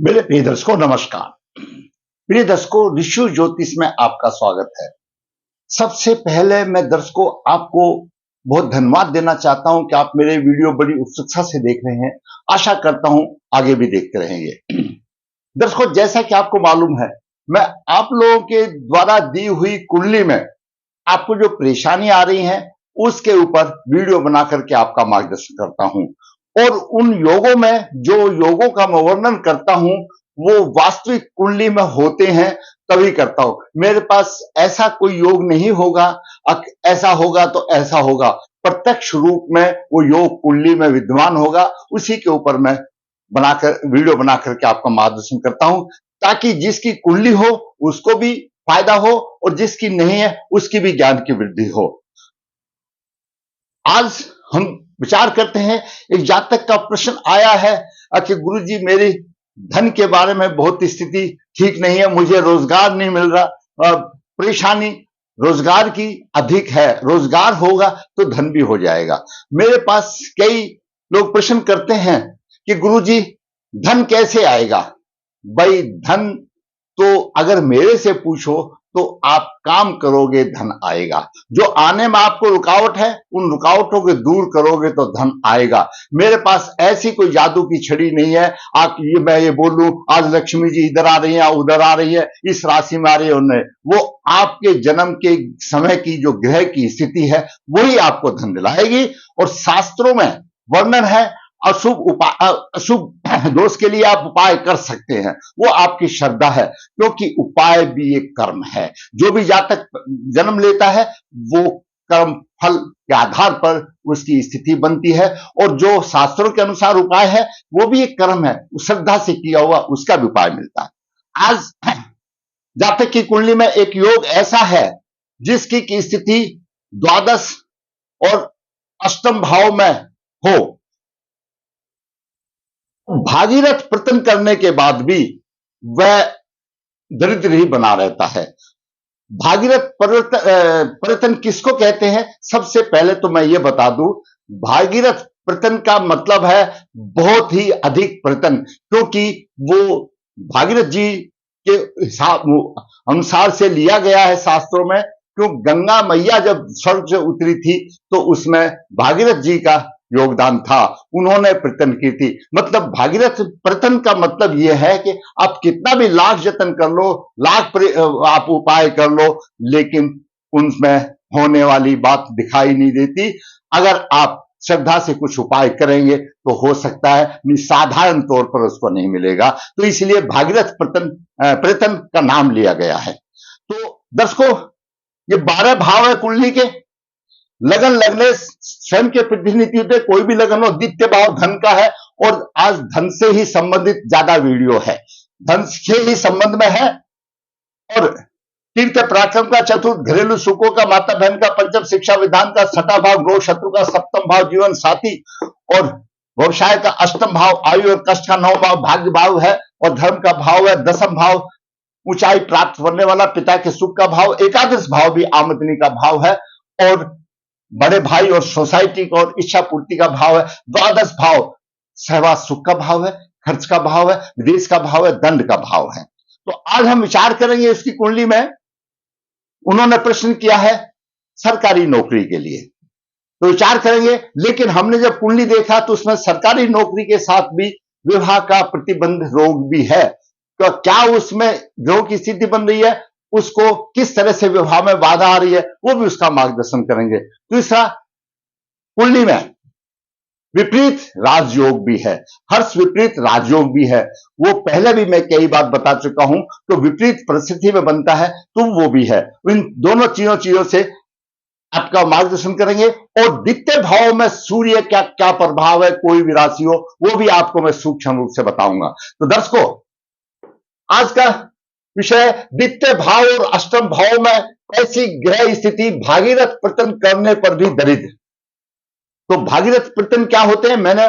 मेरे प्रिय दर्शकों नमस्कार। प्रिय दर्शकों, ऋषि ज्योतिष में आपका स्वागत है। सबसे पहले मैं दर्शकों आपको बहुत धन्यवाद देना चाहता हूं कि आप मेरे वीडियो बड़ी उत्सुकता से देख रहे हैं। आशा करता हूं आगे भी देखते रहेंगे। दर्शकों, जैसा कि आपको मालूम है, मैं आप लोगों के द्वारा दी हुई कुंडली में आपको जो परेशानी आ रही है उसके ऊपर वीडियो बना करके आपका मार्गदर्शन करता हूं। और उन योगों में जो योगों का मैं वर्णन करता हूं वो वास्तविक कुंडली में होते हैं तभी करता हूं। मेरे पास ऐसा कोई योग नहीं होगा, ऐसा होगा तो ऐसा होगा, प्रत्यक्ष रूप में वो योग कुंडली में विद्यमान होगा। उसी के ऊपर मैं बनाकर वीडियो बना करके आपका मार्गदर्शन करता हूं, ताकि जिसकी कुंडली हो उसको भी फायदा हो और जिसकी नहीं है उसकी भी ज्ञान की वृद्धि हो। आज हम विचार करते हैं, एक जातक का प्रश्न आया है कि गुरुजी मेरी धन के बारे में बहुत स्थिति ठीक नहीं है, मुझे रोजगार नहीं मिल रहा, परेशानी रोजगार की अधिक है, रोजगार होगा तो धन भी हो जाएगा। मेरे पास कई लोग प्रश्न करते हैं कि गुरुजी धन कैसे आएगा। भाई धन तो अगर मेरे से पूछो तो आप काम करोगे धन आएगा। जो आने में आपको रुकावट है उन रुकावटों को दूर करोगे तो धन आएगा। मेरे पास ऐसी कोई जादू की छड़ी नहीं है आप मैं ये बोलूं आज लक्ष्मी जी इधर आ रही है उधर आ रही है, इस राशि में आ रही है उन्हें, वो आपके जन्म के समय की जो ग्रह की स्थिति है वही आपको धन दिलाएगी। और शास्त्रों में वर्णन है अशुभ दोष के लिए आप उपाय कर सकते हैं, वो आपकी श्रद्धा है, क्योंकि उपाय भी एक कर्म है। जो भी जातक जन्म लेता है वो कर्म फल के आधार पर उसकी स्थिति बनती है, और जो शास्त्रों के अनुसार उपाय है वो भी एक कर्म है, श्रद्धा से किया हुआ उसका भी उपाय मिलता है। आज जातक की कुंडली में एक योग ऐसा है जिसकी की स्थिति द्वादश और अष्टम भाव में हो, भागीरथ प्रतन करने के बाद भी वह दरिद्र ही बना रहता है। भागीरथ प्रतन किसको कहते हैं? सबसे पहले तो मैं ये बता दूं, भागीरथ प्रतन का मतलब है बहुत ही अधिक प्रतन, क्योंकि वो भागीरथ जी के अनुसार से लिया गया है शास्त्रों में। क्यों? गंगा मैया जब स्वर्ग से उतरी थी तो उसमें भागीरथ जी का योगदान था, उन्होंने प्रतन की थी। मतलब भागीरथ प्रतन का मतलब यह है कि आप कितना भी लाख जतन कर लो, आप उपाय कर लो, लेकिन उनमें होने वाली बात दिखाई नहीं देती। अगर आप श्रद्धा से कुछ उपाय करेंगे तो हो सकता है, साधारण तौर पर उसको नहीं मिलेगा। तो इसलिए भागीरथ प्रतन का नाम लिया गया है। तो दर्शकों, ये 12 भाव है कुंडली के। लगन लगने स्वयं के प्रतिनिधि होते, कोई भी लगन हो, द्वितीय भाव धन का है, और आज धन से ही संबंधित ज्यादा वीडियो है, धन से ही संबंध में है। और तीर्थ पराक्रम का चतुर्थ, घरेलू सुखों का, माता बहन का पंचम, शिक्षा विधान का छठा भाव, ग्रह शत्रु का सप्तम भाव, जीवन साथी और व्यवसाय का अष्टम भाव, आयु और कष्ट का नौ भाव, भाग्य भाव है, और धर्म का भाव है दसम भाव, ऊंचाई प्राप्त करने वाला पिता के सुख का भाव, एकादश भाव भी आमदनी का भाव है, और बड़े भाई और सोसाइटी का और इच्छा पूर्ति का भाव है। द्वादश भाव सहवास सुख का भाव है, खर्च का भाव है, विदेश का भाव है, दंड का भाव है। तो आज हम विचार करेंगे इसकी कुंडली में। उन्होंने प्रश्न किया है सरकारी नौकरी के लिए, तो विचार करेंगे। लेकिन हमने जब कुंडली देखा तो उसमें सरकारी नौकरी के साथ भी विवाह का प्रतिबंध रोग भी है। तो क्या उसमें ग्रहों की स्थिति बन रही है, उसको किस तरह से विवाह में बाधा आ रही है, वो भी उसका मार्गदर्शन करेंगे। दूसरा, कुंडली में विपरीत राजयोग भी है, हर्ष विपरीत राजयोग भी है। वो पहले भी मैं कई बार बता चुका हूं। तो विपरीत परिस्थिति में बनता है तो वो भी है। इन दोनों चीजों से आपका मार्गदर्शन करेंगे। और द्वितीय भाव में सूर्य क्या क्या प्रभाव है, कोई भी राशि हो, वो भी आपको मैं सूक्ष्म रूप से बताऊंगा। तो दर्शकों, आज का विषय द्वितीय भाव और अष्टम भाव में ऐसी ग्रह स्थिति भागीरथ प्रतन करने पर भी दरिद्र। तो भागीरथ प्रतन क्या होते हैं, मैंने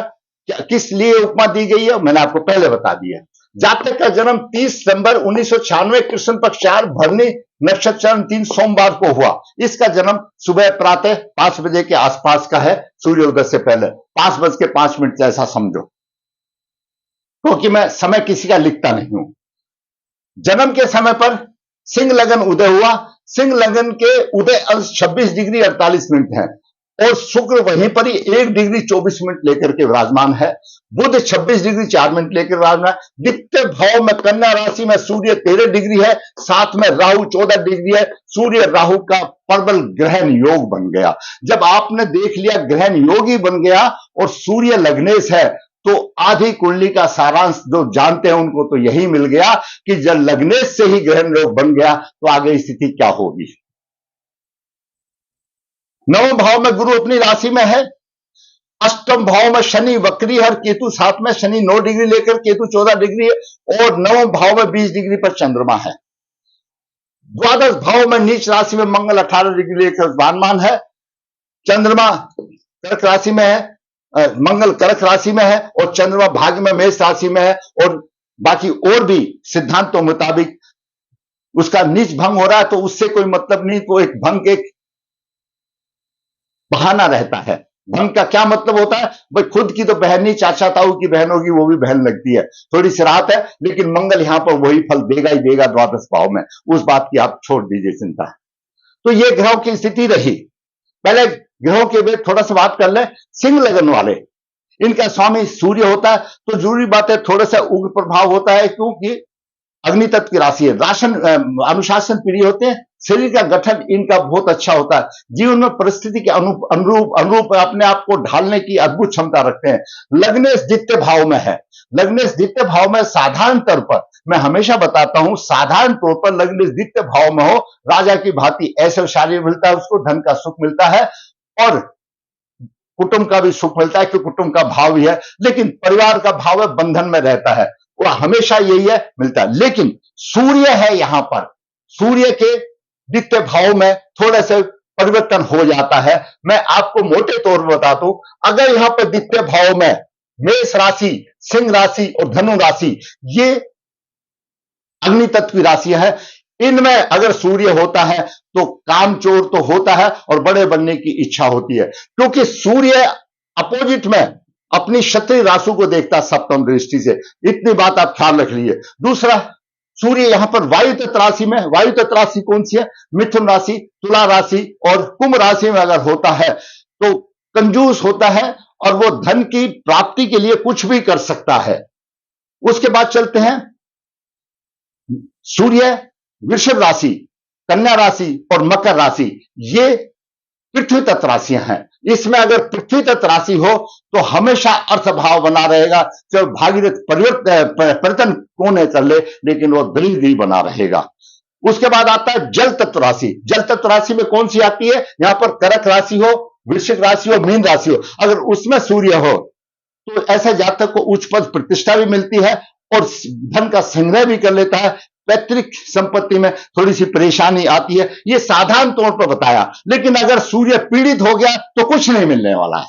किस लिए उपमा दी गई है मैंने आपको पहले बता दिया। जातक का जन्म 30 सितंबर 1996 कृष्ण पक्ष 4 भरणी नक्षत्र 3 सोमवार को हुआ। इसका जन्म सुबह प्रातः 5 बजे के आसपास का है, सूर्योदय से पहले 5:05 जैसा समझो। क्योंकि मैं समय किसी का लिखता नहीं हूं। जन्म के समय पर सिंह लगन उदय हुआ। सिंह लगन के उदय अंश 26 डिग्री 48 मिनट है और शुक्र वहीं पर ही 1 डिग्री 24 मिनट लेकर के विराजमान है। बुध 26 डिग्री 4 मिनट लेकर विराजमान है। द्वितीय भाव में कन्या राशि में सूर्य 13 डिग्री है, साथ में राहु 14 डिग्री है। सूर्य राहु का प्रबल ग्रहण योग बन गया। जब आपने देख लिया ग्रहण योग ही बन गया और सूर्य लग्नेश है, तो आधी कुंडली का सारांश जो जानते हैं उनको तो यही मिल गया कि जब लग्नेश से ही ग्रहण योग बन गया तो आगे स्थिति क्या होगी। नवम भाव में गुरु अपनी राशि में है। अष्टम भाव में शनि वक्री और केतु साथ में, शनि 9 डिग्री लेकर केतु 14 डिग्री है और नवम भाव में 20 डिग्री पर चंद्रमा है। द्वादश भाव में नीच राशि में मंगल 18 डिग्री लेकर विराजमान है। चंद्रमा कर्क राशि में है, मंगल कर्क राशि में है और चंद्रमा भाग्य में मेष राशि में है। और बाकी और भी सिद्धांतों मुताबिक उसका नीच भंग हो रहा है, तो उससे कोई मतलब नहीं, तो एक भंग एक बहाना रहता है। भंग का क्या मतलब होता है, भाई खुद की तो बहन नहीं, चाचा ताऊ की बहन होगी वो भी बहन लगती है, थोड़ी सी राहत है, लेकिन मंगल यहां पर वही फल देगा ही देगा द्वादश भाव में, उस बात की आप छोड़ दीजिए चिंता। तो ये ग्रहों की स्थिति रही। पहले ग्रहों के लिए थोड़ा सा बात कर ले। सिंह लगन वाले, इनका स्वामी सूर्य होता है, तो जरूरी बात है थोड़ा सा उग्र प्रभाव होता है, क्योंकि अग्नि तत्व की राशि है। राशन अनुशासन प्रिय होते हैं, शरीर का गठन इनका बहुत अच्छा होता है, जीवन में परिस्थिति के अनुरूप अपने आप को ढालने की अद्भुत क्षमता रखते हैं। लग्नेश द्वितीय भाव में है। लग्नेश द्वितीय भाव में साधारण तौर पर, मैं हमेशा बताता हूं, साधारण तौर पर लग्नेश द्वितीय भाव में हो, राजा की भांति ऐश्वर्यशाली मिलता है, उसको धन का सुख मिलता है और कुटुंब का भी सुख मिलता है, क्योंकि कुटुंब का भाव ही है, लेकिन परिवार का भाव है, बंधन में रहता है, वो हमेशा यही है, मिलता है। लेकिन सूर्य है यहां पर, सूर्य के द्वितीय भाव में थोड़े से परिवर्तन हो जाता है। मैं आपको मोटे तौर पर बता दूं, अगर यहां पर द्वितीय भाव में मेष राशि, सिंह राशि और धनु राशि, ये अग्नि तत्व की राशि है, इनमें अगर सूर्य होता है तो कामचोर तो होता है और बड़े बनने की इच्छा होती है, क्योंकि सूर्य अपोजिट में अपनी क्षत्रिय राशि को देखता है सप्तम दृष्टि से। इतनी बात आप ख्याल रख लीजिए। दूसरा, सूर्य यहां पर वायु तत्व राशि में, वायु तत्व राशि कौन सी है, मिथुन राशि, तुला राशि और कुंभ राशि में अगर होता है तो कंजूस होता है और वो धन की प्राप्ति के लिए कुछ भी कर सकता है। उसके बाद चलते हैं, सूर्य वृषभ राशि, कन्या राशि और मकर राशि, ये पृथ्वी तत्व राशियां हैं। इसमें अगर पृथ्वी तत्व राशि हो तो हमेशा अर्थ भाव बना रहेगा, चाहे भागीरथ परिवर्तन कौन कर ले, लेकिन वो दरिद्र ही बना रहेगा। उसके बाद आता है जल तत्व राशि। जल तत्व राशि में कौन सी आती है, यहां पर कर्क राशि हो, वृश्चिक राशि हो, मीन राशि हो, अगर उसमें सूर्य हो तो ऐसे जातक को उच्च पद प्रतिष्ठा भी मिलती है और धन का संग्रह भी कर लेता है। पैतृक संपत्ति में थोड़ी सी परेशानी आती है, ये साधारण तौर पर बताया। लेकिन अगर सूर्य पीड़ित हो गया तो कुछ नहीं मिलने वाला है।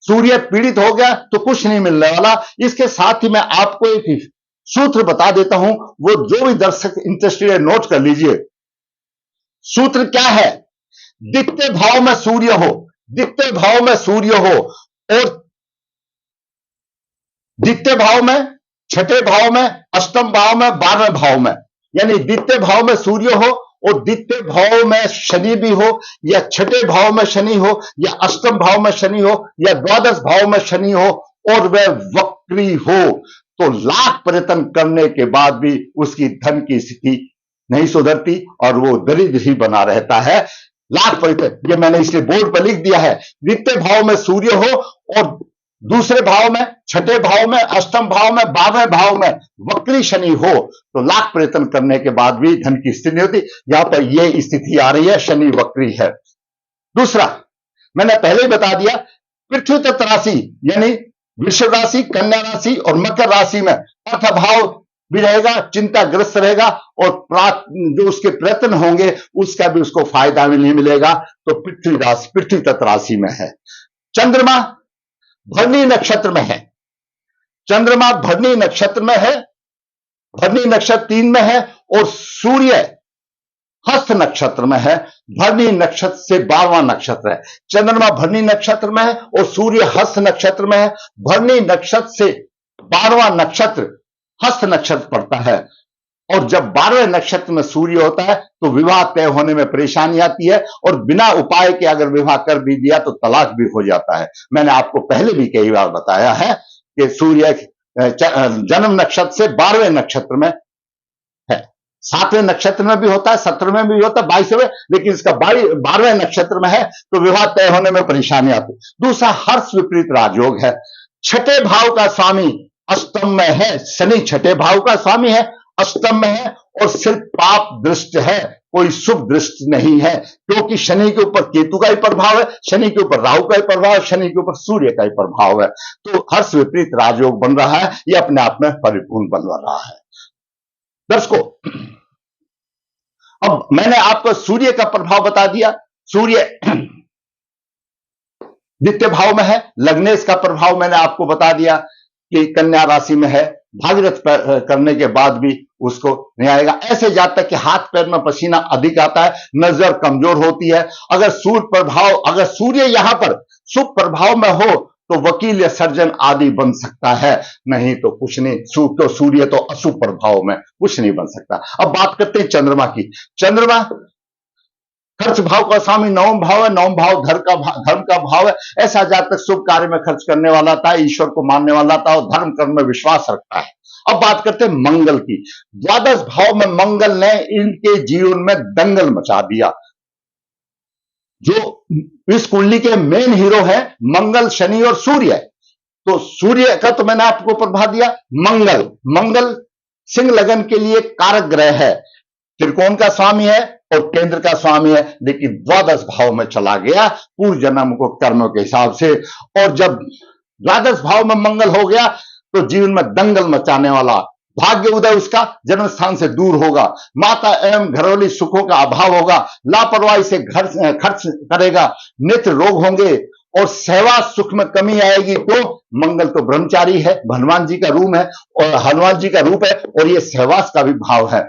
सूर्य पीड़ित हो गया तो कुछ नहीं मिलने वाला। इसके साथ ही मैं आपको एक सूत्र बता देता हूं, वो जो भी दर्शक इंटरेस्टेड है नोट कर लीजिए। सूत्र क्या है, द्वितीय भाव में सूर्य हो, द्वितीय भाव में सूर्य हो और द्वितीय भाव में, छठे भाव में, अष्टम भाव में, 12वें भाव में, यानी द्वितीय भाव में सूर्य हो और द्वितीय भाव में शनि भी हो, या छठे भाव में शनि हो, या अष्टम भाव में शनि हो, या द्वादश भाव में शनि हो और वह वक्री हो, तो लाख प्रयत्न करने के बाद भी उसकी धन की स्थिति नहीं सुधरती और वो दरिद्र ही बना रहता है। लाख प्रयत्न, ये मैंने इसलिए बोर्ड पर लिख दिया है। द्वितीय भाव में सूर्य हो और दूसरे भाव में, छठे भाव में, अष्टम भाव में, 12वें भाव में वक्री शनि हो तो लाख प्रयत्न करने के बाद भी धन की स्थिति नहीं होती। यहां पर यह स्थिति आ रही है, शनि वक्री है। दूसरा, मैंने पहले ही बता दिया, पृथ्वी तत्व राशि यानी वृषभ राशि, कन्या राशि और मकर राशि में अर्थभाव भी रहेगा, चिंताग्रस्त रहेगा और जो उसके प्रयत्न होंगे उसका भी उसको फायदा भी नहीं मिलेगा। तो पृथ्वी राशि, पृथ्वी तत्व राशि में है। चंद्रमा भरणी नक्षत्र में है, चंद्रमा भरणी नक्षत्र में है, भरणी नक्षत्र 3 में है और सूर्य हस्त नक्षत्र में है। भरणी नक्षत्र से 12वां नक्षत्र है। चंद्रमा भरणी नक्षत्र में है और सूर्य हस्त नक्षत्र में है। भरणी नक्षत्र से 12वां नक्षत्र हस्त नक्षत्र पड़ता है, और जब 12वें नक्षत्र में सूर्य होता है तो विवाह तय होने में परेशानी आती है, और बिना उपाय के अगर विवाह कर भी दिया तो तलाक भी हो जाता है। मैंने आपको पहले भी कई बार बताया है कि सूर्य जन्म नक्षत्र से 12वें नक्षत्र में है, 7वें नक्षत्र में भी होता है, 17वें में भी होता है, 22वें, लेकिन इसका 12वें नक्षत्र में है तो विवाह तय होने में परेशानी आती है। दूसरा हर्ष विपरीत राजयोग है, छठे भाव का स्वामी अष्टम में है, शनि छठे भाव का स्वामी है, अष्टम में है, और सिर्फ पाप दृष्ट है, कोई शुभ दृष्ट नहीं है, क्योंकि शनि के ऊपर केतु का ही प्रभाव है, शनि के ऊपर राहु का ही प्रभाव है, शनि के ऊपर सूर्य का ही प्रभाव है। तो हर्ष विपरीत राजयोग बन रहा है, यह अपने आप में परिपूर्ण बन रहा है। दर्शकों, अब मैंने आपको सूर्य का प्रभाव बता दिया। सूर्य द्वितीय भाव में है, लग्नेश का प्रभाव मैंने आपको बता दिया कि कन्या राशि में है, भागीरथ करने के बाद भी उसको नहीं आएगा। ऐसे जातक के हाथ पैर में पसीना अधिक आता है, नजर कमजोर होती है। अगर सूर्य यहां पर शुभ प्रभाव में हो तो वकील या सर्जन आदि बन सकता है, नहीं तो कुछ नहीं। सूर्य तो अशुभ प्रभाव में कुछ नहीं बन सकता। अब बात करते हैं चंद्रमा की। चंद्रमा खर्च भाव का स्वामी नवम भाव है, नवम भाव धर्म का भाव है। ऐसा जातक शुभ कार्य में खर्च करने वाला था, ईश्वर को मानने वाला था और धर्म कर्म में विश्वास रखता है। अब बात करते हैं मंगल की। द्वादश भाव में मंगल ने इनके जीवन में दंगल मचा दिया। जो इस कुंडली के मेन हीरो है मंगल, शनि और सूर्य। तो सूर्य का तो मैंने आपको प्रभाव दिया। मंगल सिंह लगन के लिए कारक ग्रह है, त्रिकोण का स्वामी है और केंद्र का स्वामी है, लेकिन द्वादश भाव में चला गया पूर्व जन्म को कर्मों के हिसाब से। और जब द्वादश भाव में मंगल हो गया तो जीवन में दंगल मचाने वाला, भाग्य उदय उसका जन्म स्थान से दूर होगा, माता एवं घरेलू सुखों का अभाव होगा, लापरवाही से खर्च करेगा, नेत्र रोग होंगे और सेवा सुख में कमी आएगी। तो मंगल तो ब्रह्मचारी है, हनुमान जी का रूप है और हनुमान जी का रूप है, और ये सहवास का भी भाव है।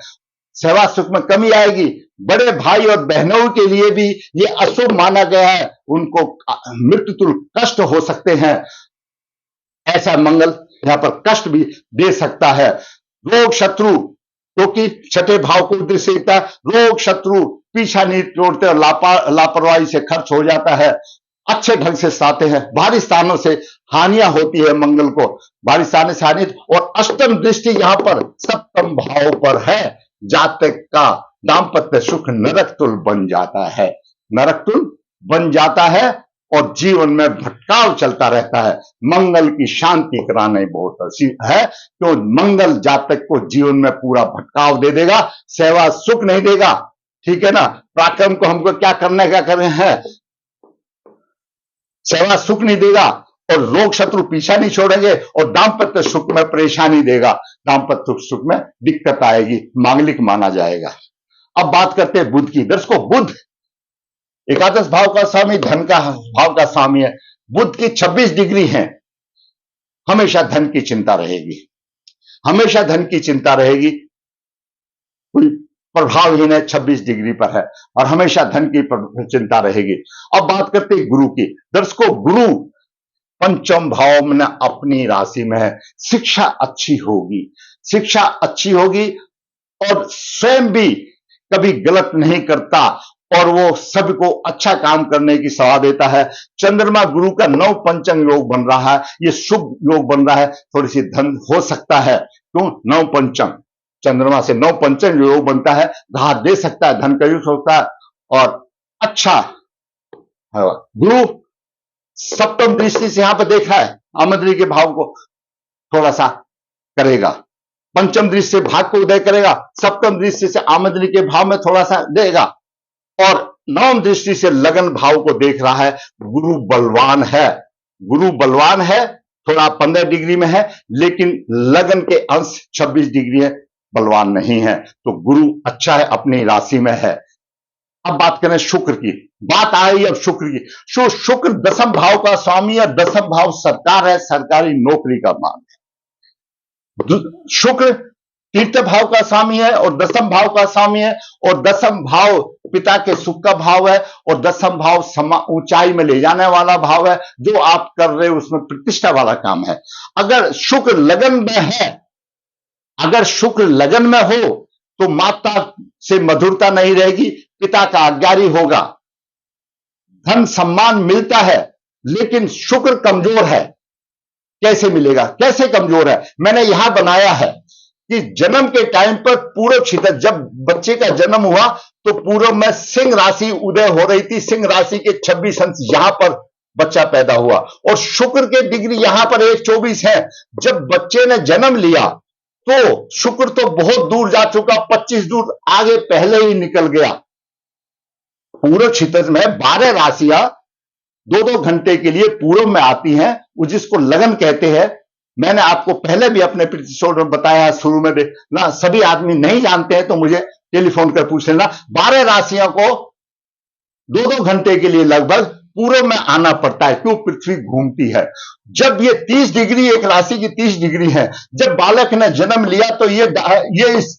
सेवा सुख में कमी आएगी। बड़े भाई और बहनों के लिए भी ये अशुभ माना गया है, उनको मृत्यु तुल्य कष्ट हो सकते हैं। ऐसा मंगल यहां पर कष्ट भी दे सकता है। रोग शत्रु, क्योंकि छठे भाव को दृष्टि देता है, रोग शत्रु पीछा नहीं छोड़ते और लापरवाही से खर्च हो जाता है। अच्छे ढंग से साते हैं, भारी स्थानों से हानियां होती है मंगल को, भारी स्थानों से हानि। और अष्टम दृष्टि यहां पर सप्तम भाव पर है, जातक का दाम्पत्य सुख नरक तुल्य बन जाता है, नरक तुल्य बन जाता है और जीवन में भटकाव चलता रहता है। मंगल की शांति कराने बहुत है, तो मंगल जातक को जीवन में पूरा भटकाव दे देगा, सेवा सुख नहीं देगा। ठीक है ना, पराक्रम को हमको क्या करना है, सेवा सुख नहीं देगा और रोग शत्रु पीछा नहीं छोड़ेंगे और दाम्पत्य सुख में परेशानी देगा, दाम्पत्य सुख में दिक्कत आएगी, मांगलिक माना जाएगा। अब बात करते हैं बुध की। दर्शकों, बुध एकादश भाव का स्वामी, धन का भाव का स्वामी है। बुध की 26 डिग्री है, हमेशा धन की चिंता रहेगी, हमेशा धन की चिंता रहेगी, कोई प्रभावहीन है, 26 डिग्री पर है और हमेशा धन की चिंता रहेगी। अब बात करते हैं गुरु की। दर्शकों, गुरु पंचम भाव में अपनी राशि में है, शिक्षा अच्छी होगी, शिक्षा अच्छी होगी और स्वयं भी कभी गलत नहीं करता और वो सबको अच्छा काम करने की सलाह देता है। चंद्रमा गुरु का 9 पंचम योग बन रहा है, ये शुभ योग बन रहा है, थोड़ी सी धन हो सकता है। क्यों? 9 पंचम, चंद्रमा से 9 पंचम योग बनता है, घात दे सकता है, धन का यूज होता है और अच्छा। गुरु सप्तम दृष्टि से यहां पर देखा है, आमदनी के भाव को थोड़ा सा करेगा, पंचम दृष्टि से भाग को उदय करेगा, सप्तम दृष्टि से आमदनी के भाव में थोड़ा सा देगा और नवम दृष्टि से लगन भाव को देख रहा है। गुरु बलवान है, गुरु बलवान है, थोड़ा 15 डिग्री में है, लेकिन लगन के अंश 26 डिग्री है, बलवान नहीं है। तो गुरु अच्छा है, अपनी राशि में है। अब बात करें शुक्र की, बात आई अब शुक्र की। शुक्र दसम भाव का स्वामी है, दसम भाव सरकार है, सरकारी नौकरी का मान है। शुक्र तीर्थ भाव का स्वामी है और दसम भाव का स्वामी है, और दसम भाव पिता के सुख का भाव है, और 10वां भाव ऊंचाई में ले जाने वाला भाव है। जो आप कर रहे हो उसमें प्रतिष्ठा वाला काम है। अगर शुक्र लगन में है, अगर शुक्र लगन में हो तो माता से मधुरता नहीं रहेगी, पिता का आज्ञारी होगा, धन सम्मान मिलता है, लेकिन शुक्र कमजोर है। कैसे मिलेगा, कैसे कमजोर है? मैंने यहां बनाया है कि जन्म के टाइम पर पूर्व क्षितिज, जब बच्चे का जन्म हुआ तो पूर्व में सिंह राशि उदय हो रही थी। सिंह राशि के 26 अंश यहां पर बच्चा पैदा हुआ, और शुक्र के डिग्री यहां पर 1/24 है। जब बच्चे ने जन्म लिया तो शुक्र तो बहुत दूर जा चुका, 25 दूर आगे पहले ही निकल गया। पूर्व क्षितिज में 12 राशियां 2-2 घंटे के लिए पूर्व में आती हैं, वो जिसको लगन कहते हैं। मैंने आपको पहले भी अपने एपिसोड में बताया, शुरू में ना, सभी आदमी नहीं जानते हैं तो मुझे टेलीफोन कर पूछ लेना। 12 राशियों को 2-2 घंटे के लिए लगभग पूर्व में आना पड़ता है। क्यों? पृथ्वी घूमती है। जब ये 30 डिग्री, एक राशि की 30 डिग्री है, जब बालक ने जन्म लिया तो ये इस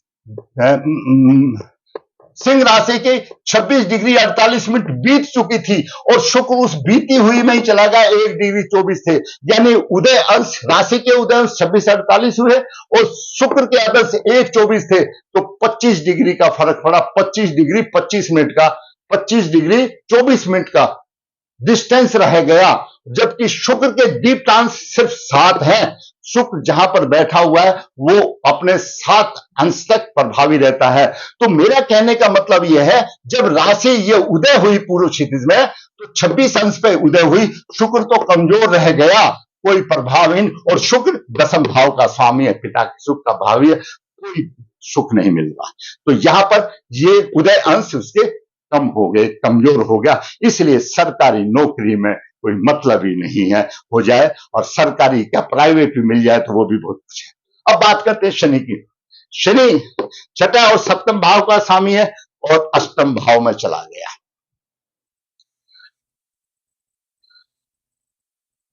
सिंह राशि के 26 डिग्री 48 मिनट बीत चुकी थी, और शुक्र उस बीती हुई में ही चला गया। 1 डिग्री 24 थे, यानी उदय अंश, राशि के उदय अंश 26-48 हुए, और शुक्र के आदर्श 1/24 थे, तो 25 डिग्री का फर्क पड़ा। 25 डिग्री 25 मिनट का, 25 डिग्री 24 मिनट का डिस्टेंस रह गया। जबकि शुक्र के डीप ट्रांस सिर्फ 7 है। शुक्र जहां पर बैठा हुआ है वो अपने 7 अंश तक प्रभावी रहता है। तो मेरा कहने का मतलब यह है, जब राशि ये उदय हुई पूर्व क्षितिज में तो 26 अंश पे उदय हुई, शुक्र तो कमजोर रह गया, कोई प्रभावहीन। और शुक्र 10वें भाव का स्वामी है, पिता के सुख का भावी है, कोई सुख नहीं मिल रहा। तो यहां पर ये उदय अंश उसके कम हो गए, कमजोर हो गया। इसलिए सरकारी नौकरी में कोई मतलब ही नहीं है, हो जाए, और सरकारी क्या प्राइवेट भी मिल जाए तो वो भी बहुत कुछ है। अब बात करते हैं शनि की। शनि 6ठा और 7वें भाव का स्वामी है, और 8वें भाव में चला गया।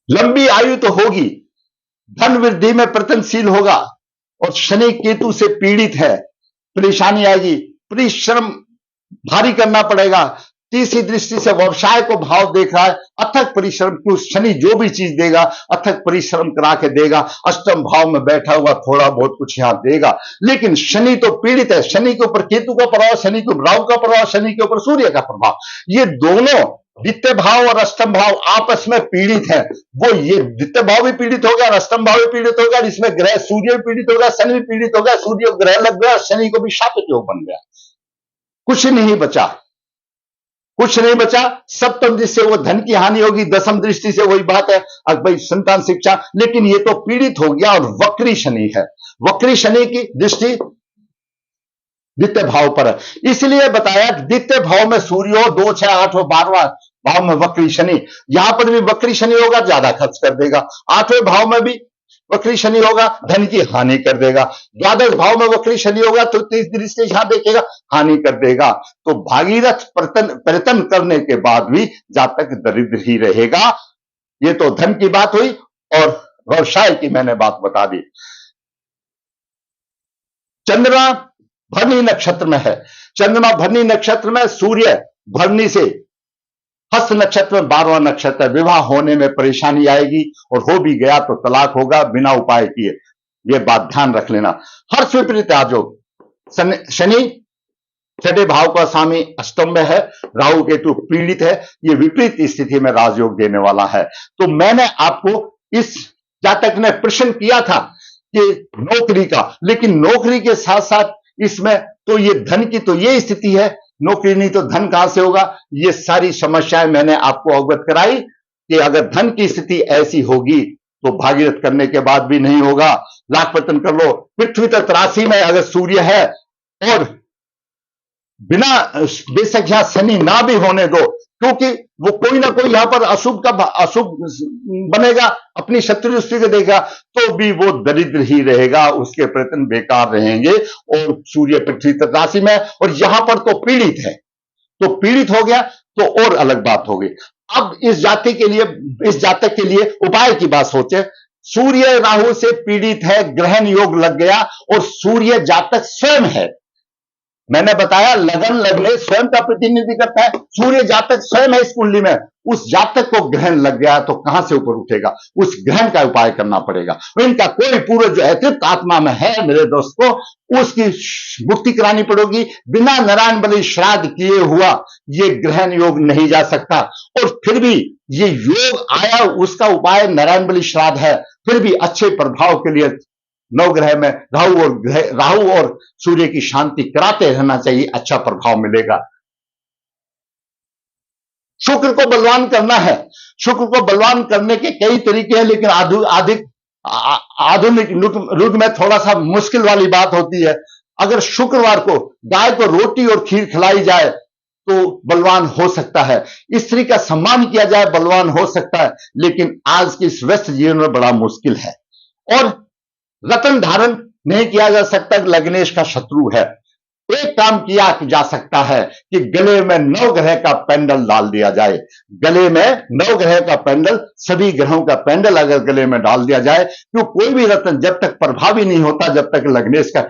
लंबी आयु तो होगी, धन वृद्धि में प्रयत्नशील होगा, और शनि केतु से पीड़ित है, परेशानी आएगी, परिश्रम भारी करना पड़ेगा। तीसरी दृष्टि से व्यवसाय को भाव देख रहा है, अथक परिश्रम, क्यों? शनि जो भी चीज देगा अथक परिश्रम करा के देगा। 8वें भाव में बैठा हुआ थोड़ा बहुत कुछ यहां देगा, लेकिन शनि तो पीड़ित है। शनि के ऊपर केतु का प्रभाव, शनि के ऊपर राहु का प्रभाव, शनि के ऊपर सूर्य का प्रभाव, ये दोनों द्वितीय भाव और 8वें भाव आपस में पीड़ित है। वो ये द्वितीय भाव भी पीड़ित होगा और 8वें भाव भी पीड़ित होगा, इसमें ग्रह सूर्य भी पीड़ित होगा, शनि भी पीड़ित होगा। सूर्य ग्रह लग गया, शनि को भी शापित योग बन गया, कुछ नहीं बचा, कुछ नहीं बचा। सप्तम दृष्टि से वो धन की हानि होगी, 10वीं दृष्टि से वही बात है, अब भाई संतान शिक्षा, लेकिन ये तो पीड़ित हो गया, और वक्री शनि है। वक्री शनि की दृष्टि द्वितीय भाव पर है, इसलिए बताया द्वितीय भाव में सूर्य हो, 2, 6, 8 और 12वां भाव में वक्री शनि। यहां पर भी वक्री शनि होगा, ज्यादा खर्च कर देगा। 8वें भाव में भी वक्री शनि होगा, धन की हानि कर देगा। द्वादश भाव में वक्री शनि होगा तो तीसरी दृष्टि यहां देखेगा, हानि कर देगा। तो भागीरथ प्रयत्न करने के बाद भी जातक दरिद्र ही रहेगा। ये तो धन की बात हुई, और व्यवसाय की मैंने बात बता दी। चंद्रमा भरणी नक्षत्र में है, चंद्रमा भरणी नक्षत्र में, सूर्य भरणी से हस्त नक्षत्र में 12वां नक्षत्र है। विवाह होने में परेशानी आएगी, और हो भी गया तो तलाक होगा बिना उपाय किए, ये बात ध्यान रख लेना। हर्ष विपरीत राजयोग, शनि 6ठे भाव का स्वामी अष्टम में है, राहु केतु पीड़ित है, ये विपरीत स्थिति में राजयोग देने वाला है। तो मैंने आपको इस जातक ने प्रश्न किया था कि नौकरी का, लेकिन नौकरी के साथ साथ इसमें तो ये धन की तो ये स्थिति है, नौकरी नहीं तो धन कहां से होगा। ये सारी समस्याएं मैंने आपको अवगत कराई कि अगर धन की स्थिति ऐसी होगी तो भागीरथ करने के बाद भी नहीं होगा, लाख प्रयत्न कर लो। पृथ्वी तत्व राशि में अगर सूर्य है, और बिना बेशक यहां शनि ना भी होने दो, क्योंकि वो कोई ना कोई यहां पर अशुभ का अशुभ बनेगा, अपनी शत्रु दृष्टि को देगा, तो भी वो दरिद्र ही रहेगा, उसके प्रयत्न बेकार रहेंगे। और सूर्य पृथ्वी तत्व राशि में, और यहां पर तो पीड़ित है, तो पीड़ित हो गया तो और अलग बात होगी। अब इस जाति के लिए, इस जातक के लिए उपाय की बात सोचे। सूर्य राहु से पीड़ित है, ग्रहण योग लग गया, और सूर्य जातक स्वयं है, मैंने बताया लगन लग्नेश स्वयं का प्रतिनिधि करता है। सूर्य जातक स्वयं है इस कुंडली में, उस जातक को ग्रहण लग गया तो कहां से ऊपर उठेगा, उस ग्रहण का उपाय करना पड़ेगा। इनका कोई पूर्व जो है तृप्त आत्मा में है मेरे दोस्त को, उसकी मुक्ति करानी पड़ेगी। बिना नारायण बलि श्राद्ध किए हुआ ये ग्रहण योग नहीं जा सकता। और फिर भी ये योग आया, उसका उपाय नारायण बलि श्राद्ध है। फिर भी अच्छे प्रभाव के लिए नवग्रह में राहु और सूर्य की शांति कराते रहना चाहिए, अच्छा प्रभाव मिलेगा। शुक्र को बलवान करना है। शुक्र को बलवान करने के कई तरीके हैं, लेकिन आधुनिक युग में थोड़ा सा मुश्किल वाली बात होती है। अगर शुक्रवार को गाय को रोटी और खीर खिलाई जाए तो बलवान हो सकता है, स्त्री का सम्मान किया जाए बलवान हो सकता है, लेकिन आज के इस व्यस्त जीवन में बड़ा मुश्किल है। और रत्न धारण नहीं किया जा सकता, लग्नेश का शत्रु है। एक काम किया जा सकता है कि गले में नवग्रह का पेंडल डाल दिया जाए। गले में नवग्रह का पेंडल, सभी ग्रहों का पेंडल अगर गले में डाल दिया जाए, तो कोई भी रत्न जब तक प्रभावी नहीं होता, जब तक लग्नेश का,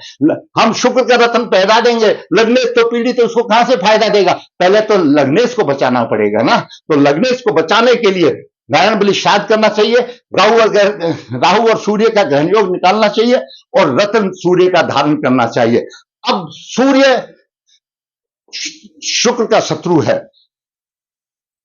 हम शुक्र का रत्न पहना देंगे, लग्नेश तो पीड़ित है, उसको कहां से फायदा देगा। पहले तो लग्नेश को बचाना पड़ेगा ना। तो लग्नेश को बचाने के लिए नारायण बलि श्राद्ध करना चाहिए, राहु और सूर्य का ग्रहण योग निकालना चाहिए, और रत्न सूर्य का धारण करना चाहिए। अब सूर्य शुक्र का शत्रु है,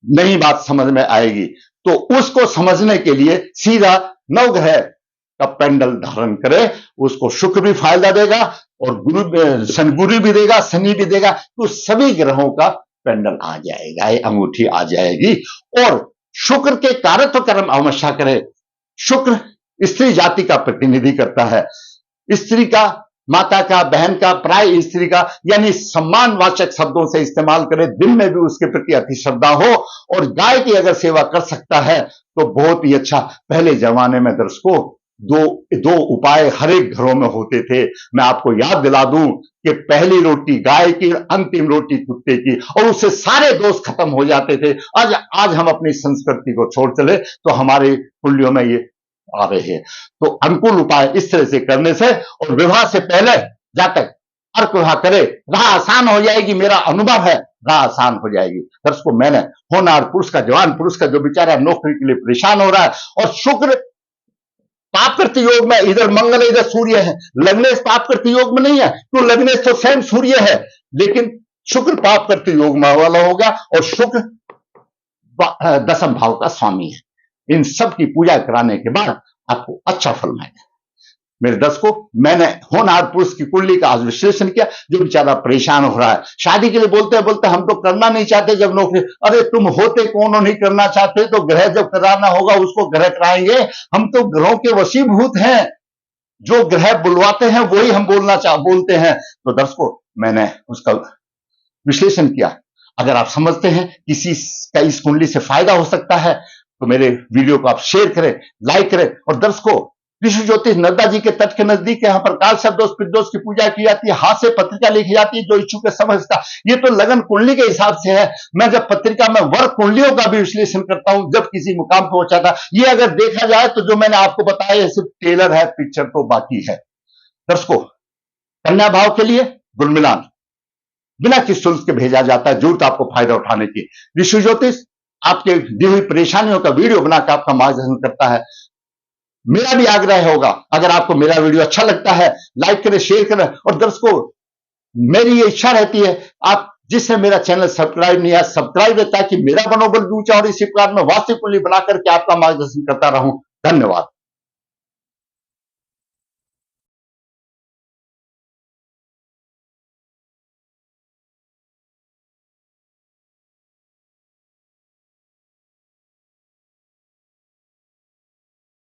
नई बात समझ में आएगी, तो उसको समझने के लिए सीधा नवग्रह का पेंडल धारण करे, उसको शुक्र भी फायदा देगा और गुरु भी देगा, शनि भी देगा, तो सभी ग्रहों का पेंडल आ जाएगा, अंगूठी आ जाएगी। और शुक्र के कारत्व कर्म अवश्य करे। शुक्र स्त्री जाति का प्रतिनिधि करता है, स्त्री का, माता का, बहन का, प्राय स्त्री का, यानी सम्मानवाचक शब्दों से इस्तेमाल करे, दिल में भी उसके प्रति अति श्रद्धा हो, और गाय की अगर सेवा कर सकता है तो बहुत ही अच्छा। पहले जमाने में दर्शकों दो उपाय हर एक घरों में होते थे। मैं आपको याद दिला दूं कि पहली रोटी गाय की, अंतिम रोटी कुत्ते की, और उससे सारे दोष खत्म हो जाते थे। आज हम अपनी संस्कृति को छोड़ चले तो हमारे कुंडलियों में ये आ रहे हैं। तो अनुकूल उपाय इस तरह से करने से, और विवाह से पहले जातक अर्क विवाह करे, राह आसान हो जाएगी। मेरा अनुभव है, राह आसान हो जाएगी। दर्शकों, मैंने होनहार पुरुष का, जवान पुरुष का, जो बेचारा नौकरी के लिए परेशान हो रहा है, और शुक्र पाप करते योग में, इधर मंगल इधर सूर्य है, लग्नेश पाप करते योग में नहीं है, तो लग्नेश तो स्वयं सूर्य है, लेकिन शुक्र पाप करते योग में वाला होगा, और शुक्र दसम भाव का स्वामी है। इन सब की पूजा कराने के बाद आपको अच्छा फल मिलेगा। मेरे दर्शकों, मैंने होनहार पुरुष की कुंडली का आज विश्लेषण किया, जो बेचारा परेशान हो रहा है। शादी के लिए बोलते बोलते हम तो करना नहीं चाहते, जब नौकरी, अरे तुम होते कौन हो नहीं करना चाहते, तो ग्रह जब कराना होगा उसको ग्रह कराएंगे। हम तो ग्रहों के वशीभूत हैं, जो ग्रह बुलवाते हैं वही हम बोलते हैं। तो दर्शकों, मैंने उसका विश्लेषण किया। अगर आप समझते हैं किसी का इस कुंडली से फायदा हो सकता है, तो मेरे वीडियो को आप शेयर करें, लाइक करें। और दर्शकों, विश्व ज्योतिष नर्मदा जी के तट के नजदीक यहाँ पर काल शब्दोष पितृदोष की पूजा की जाती है, हाथ से पत्रिका लिखी जाती है, जो इच्छुक है समझता। ये तो लगन कुंडली के हिसाब से है। मैं जब पत्रिका में वर्ग कुंडलियों का भी विश्लेषण करता हूं, जब किसी मुकाम पर पहुंचाता, ये अगर देखा जाए तो जो मैंने आपको बताया ये सिर्फ टेलर है, पिक्चर तो बाकी है। दर्शकों, कन्या भाव के लिए गुणमिलान बिना किसी शुल्क के भेजा जाता है, जरूरत आपको फायदा उठाने की। विश्व ज्योतिष आपके दी हुई परेशानियों का वीडियो बनाकर आपका मार्गदर्शन करता है। मेरा भी आग्रह होगा, अगर आपको मेरा वीडियो अच्छा लगता है, लाइक करें, शेयर करें। और दर्शकों, मेरी ये इच्छा रहती है, आप जिसने मेरा चैनल सब्सक्राइब नहीं है, सब्सक्राइब है, ताकि मेरा मनोबल ऊंचा और इसी प्रकार में वास्तविक कुंडली बनाकर के आपका मार्गदर्शन करता रहूं। धन्यवाद।